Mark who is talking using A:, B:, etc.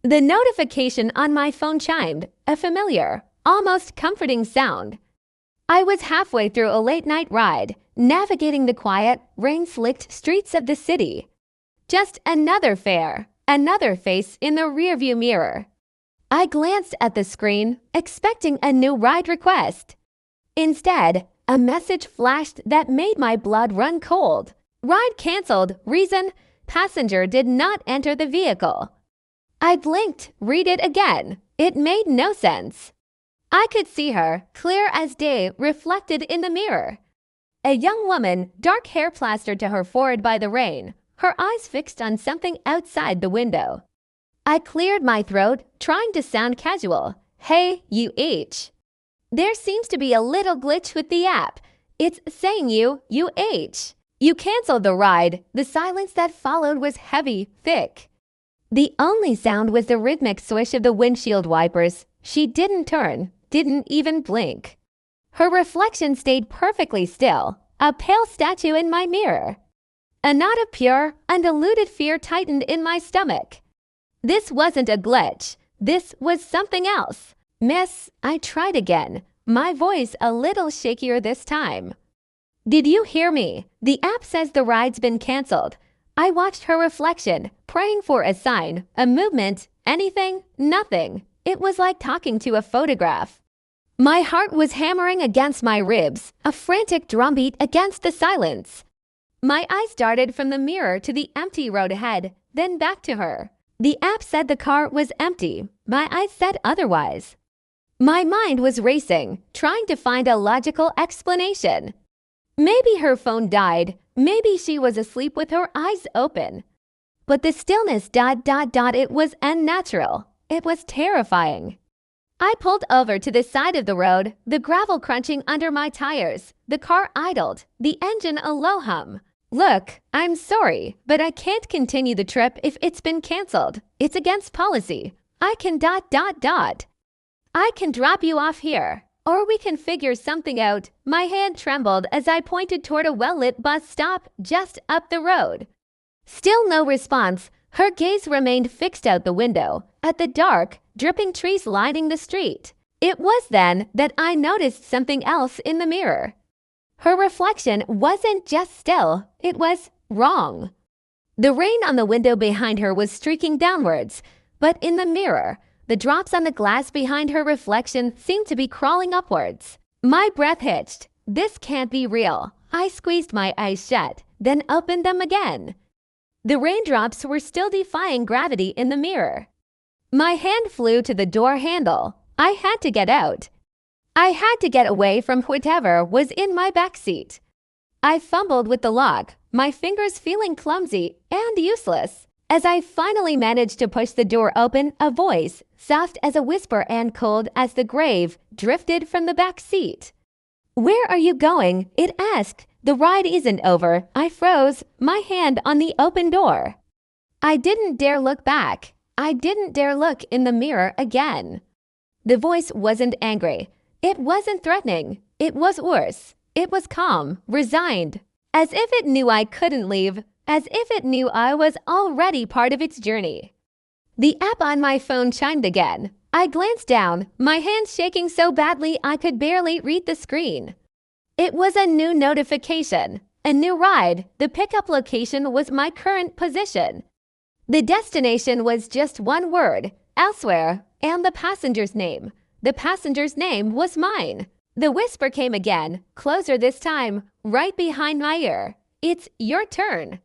A: The notification on my phone chimed, a familiar, almost comforting sound. I was halfway through a late-night ride, navigating the quiet, rain-slicked streets of the city. Just another fare, another face in the rearview mirror. I glanced at the screen, expecting a new ride request. Instead, a message flashed that made my blood run cold. Ride canceled. Reason: passenger did not enter the vehicle. I blinked. Read it again. It made no sense. I could see her, clear as day, reflected in the mirror. A young woman, dark hair plastered to her forehead by the rain, her eyes fixed on something outside the window. I cleared my throat, trying to sound casual. Hey, UH. There seems to be a little glitch with the app. It's saying UH. You canceled the ride. The silence that followed was heavy, thick. The only sound was the rhythmic swish of the windshield wipers. She didn't turn, didn't even blink. Her reflection stayed perfectly still, a pale statue in my mirror. A knot of pure, undiluted fear tightened in my stomach. This wasn't a glitch. This was something else. Miss, I tried again, my voice a little shakier this time. Did you hear me? The app says the ride's been canceled. I watched her reflection, praying for a sign, a movement, anything, nothing. It was like talking to a photograph. My heart was hammering against my ribs, a frantic drumbeat against the silence. My eyes darted from the mirror to the empty road ahead, then back to her. The app said the car was empty. My eyes said otherwise. My mind was racing, trying to find a logical explanation. Maybe her phone died. Maybe she was asleep with her eyes open. But the stillness ... it was unnatural. It was terrifying. I pulled over to the side of the road, the gravel crunching under my tires. The car idled, the engine a low hum. Look, I'm sorry, but I can't continue the trip if it's been canceled. It's against policy. I can ... I can drop you off here. Or we can figure something out. My hand trembled as I pointed toward a well-lit bus stop just up the road. Still no response. Her gaze remained fixed out the window, at the dark, dripping trees lining the street. It was then that I noticed something else in the mirror. Her reflection wasn't just still, it was wrong. The rain on the window behind her was streaking downwards, but in the mirror, the drops on the glass behind her reflection seemed to be crawling upwards. My breath hitched. This can't be real. I squeezed my eyes shut, then opened them again. The raindrops were still defying gravity in the mirror. My hand flew to the door handle. I had to get out. I had to get away from whatever was in my backseat. I fumbled with the lock, my fingers feeling clumsy and useless. As I finally managed to push the door open, a voice, soft as a whisper and cold as the grave, drifted from the back seat. "Where are you going?" it asked. "The ride isn't over." I froze, my hand on the open door. I didn't dare look back. I didn't dare look in the mirror again. The voice wasn't angry. It wasn't threatening. It was worse. It was calm, resigned, as if it knew I couldn't leave. As if it knew I was already part of its journey. The app on my phone chimed again. I glanced down, my hands shaking so badly I could barely read the screen. It was a new notification, a new ride. The pickup location was my current position. The destination was just one word, elsewhere, and the passenger's name. The passenger's name was mine. The whisper came again, closer this time, right behind my ear. "It's your turn."